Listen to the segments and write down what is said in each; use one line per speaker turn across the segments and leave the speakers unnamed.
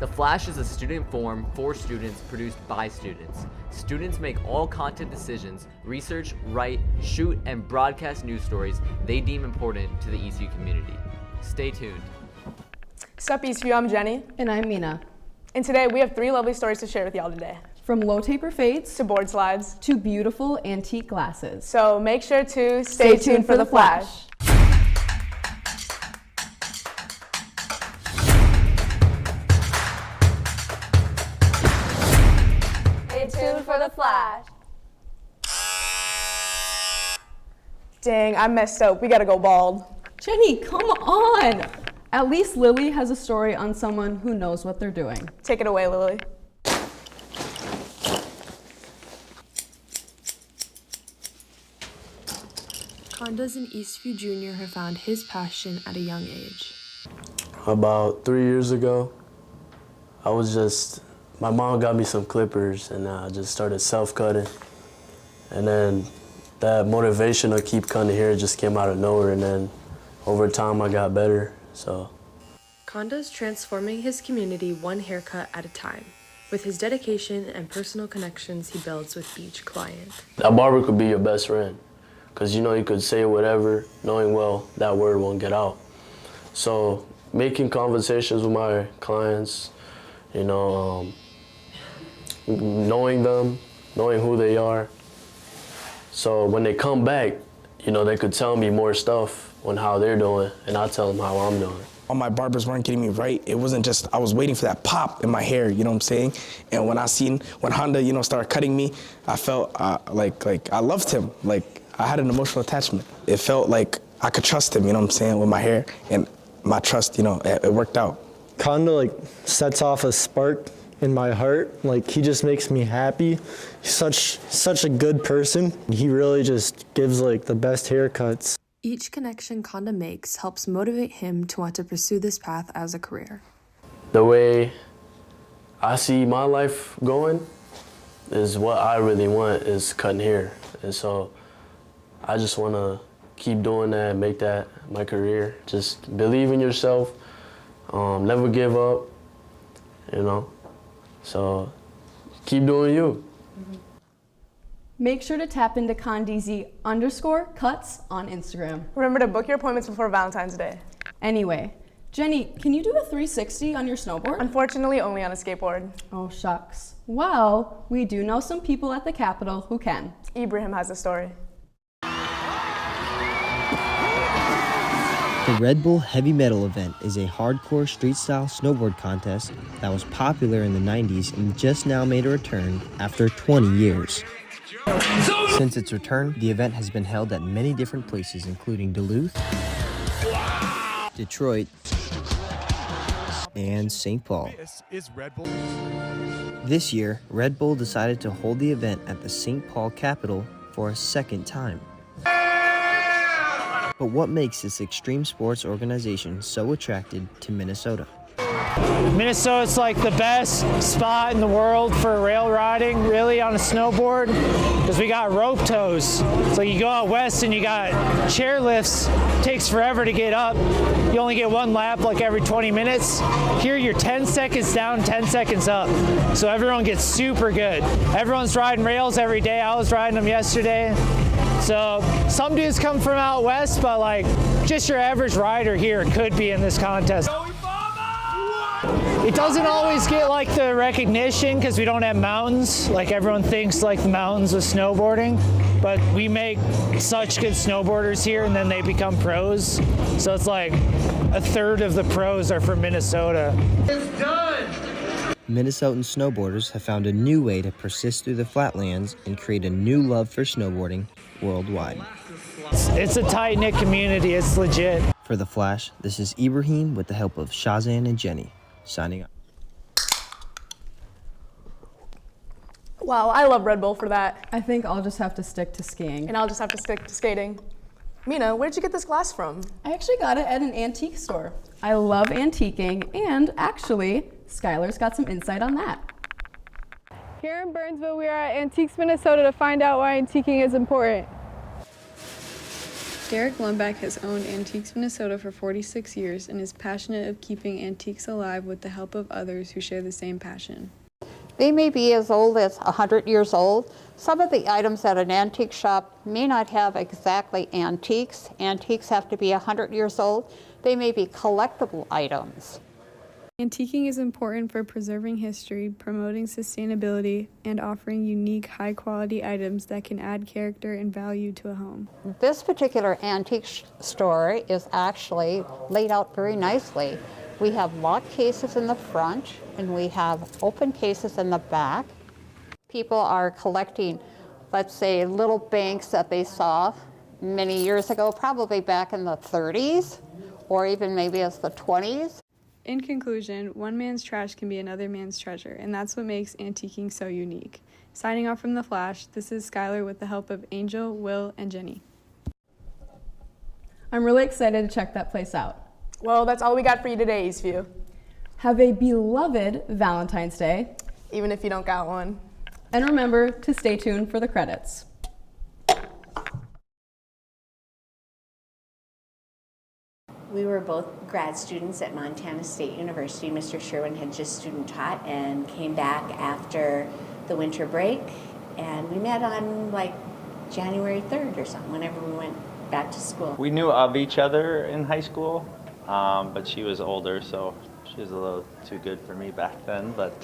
The Flash is a student forum for students produced by students. Students make all content decisions, research, write, shoot, and broadcast news stories they deem important to the Eastview community. Stay tuned.
Sup Eastview, I'm Jenny.
And I'm Mina.
And today we have 3 lovely stories to share with y'all today.
From low taper fades
To board slides.
to beautiful antique glasses.
So make sure to stay tuned for the Flash. Stay tuned for the Flash. Dang, I messed up. We gotta go bald.
Jenny, come on! At least Lilly has a story on someone who knows what they're doing.
Take it away, Lilly.
Condos in Eastview Jr. have found his passion at a young age.
About 3 years ago, my mom got me some clippers and I just started self-cutting. And then that motivation to keep cutting hair just came out of nowhere, and then over time I got better, so.
Condo's transforming his community one haircut at a time. With his dedication and personal connections he builds with each client.
A barber could be your best friend, because you could say whatever, knowing well that word won't get out. So making conversations with my clients, knowing them, knowing who they are. So when they come back, they could tell me more stuff on how they're doing, and I tell them how I'm doing.
All my barbers weren't getting me right. It wasn't just, I was waiting for that pop in my hair, you know what I'm saying? And when Honda, started cutting me, I felt like I loved him. Like I had an emotional attachment. It felt like I could trust him, you know what I'm saying, with my hair, and my trust, it worked out.
Conda sets off a spark in my heart. He just makes me happy. He's such a good person. He really just gives the best haircuts.
Each connection Conda makes helps motivate him to want to pursue this path as a career.
The way I see my life going is what I really want, is cutting hair. And so I just want to keep doing that and make that my career. Just believe in yourself, never give up, So keep doing you.
Make sure to tap into Khandizi_Cuts on Instagram.
Remember to book your appointments before Valentine's Day.
Anyway, Jenny, can you do a 360 on your snowboard?
Unfortunately, only on a skateboard.
Oh, shucks. Well, we do know some people at the Capitol who can.
Ibrahim has a story.
The Red Bull Heavy Metal event is a hardcore street-style snowboard contest that was popular in the 90s and just now made a return after 20 years. Since its return, the event has been held at many different places, including Duluth, Detroit, and St. Paul. This year, Red Bull decided to hold the event at the St. Paul Capitol for a second time. But what makes this extreme sports organization so attracted to Minnesota?
Minnesota's the best spot in the world for rail riding, really, on a snowboard, because we got rope tows. So you go out west and you got chair lifts, takes forever to get up. You only get one lap every 20 minutes. Here you're 10 seconds down, 10 seconds up. So everyone gets super good. Everyone's riding rails every day. I was riding them yesterday. So some dudes come from out west, but just your average rider here could be in this contest. It doesn't always get the recognition because we don't have mountains. Everyone thinks the mountains with snowboarding, but we make such good snowboarders here and then they become pros. So it's a third of the pros are from Minnesota. It's done!
Minnesotan snowboarders have found a new way to persist through the flatlands and create a new love for snowboarding worldwide.
It's a tight-knit community, it's legit.
For The Flash, this is Ibrahim with the help of Shazan and Jenny, signing up.
Wow, I love Red Bull for that.
I think I'll just have to stick to skiing.
And I'll just have to stick to skating. Mina, where'd you get this glass from?
I actually got it at an antique store. I love antiquing, and actually, Skylar's got some insight on that.
Here in Burnsville, we are at Antiques, Minnesota to find out why antiquing is important. Derek Lumbeck has owned Antiques Minnesota for 46 years and is passionate of keeping antiques alive with the help of others who share the same passion.
They may be as old as 100 years old. Some of the items at an antique shop may not have exactly antiques. Antiques have to be 100 years old. They may be collectible items.
Antiquing is important for preserving history, promoting sustainability, and offering unique, high-quality items that can add character and value to a home.
This particular antique store is actually laid out very nicely. We have locked cases in the front, and we have open cases in the back. People are collecting, let's say, little banks that they saw many years ago, probably back in the 30s, or even maybe as the 20s.
In conclusion, one man's trash can be another man's treasure, and that's what makes antiquing so unique. Signing off from The Flash, this is Skylar with the help of Angel, Will, and Jenny.
I'm really excited to check that place out.
Well, that's all we got for you today, Eastview.
Have a beloved Valentine's Day.
Even if you don't got one.
And remember to stay tuned for the credits.
We were both grad students at Montana State University. Mr. Sherwin had just student taught and came back after the winter break. And we met on like January 3rd or something, whenever we went back to school.
We knew of each other in high school, but she was older, so she was a little too good for me back then, but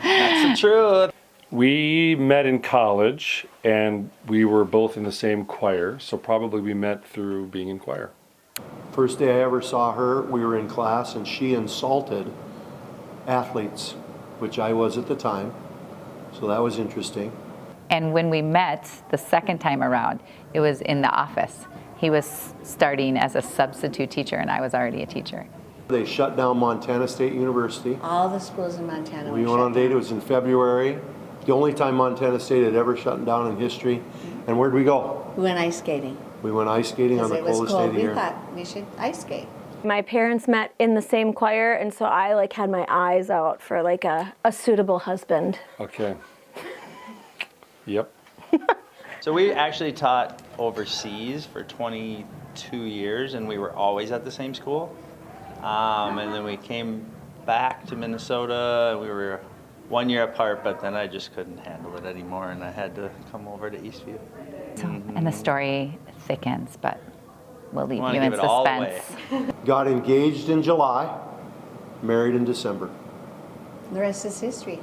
that's the truth.
We met in college, and we were both in the same choir, so probably we met through being in choir.
First day I ever saw her, we were in class, and she insulted athletes, which I was at the time, so that was interesting.
And when we met the second time around, it was in the office. He was starting as a substitute teacher, and I was already a teacher.
They shut down Montana State University.
All the schools in Montana
We
were
went
shut
on a date,
down.
it was in February. The only time Montana State had ever shut down in history. And where'd we go?
We went ice skating.
We went ice skating on the
Because it was
coldest day
cold.
of the
We
year.
thought we should ice skate.
My parents met in the same choir, and so I had my eyes out for a suitable husband.
Okay. Yep.
So we actually taught overseas for 22 years, and we were always at the same school. And then we came back to Minnesota, and we were 1 year apart, but then I just couldn't handle it anymore, and I had to come over to Eastview.
And the story thickens, but we'll leave
Wanna
you in
give it all
suspense.
Got engaged in July, married in December.
The rest is history.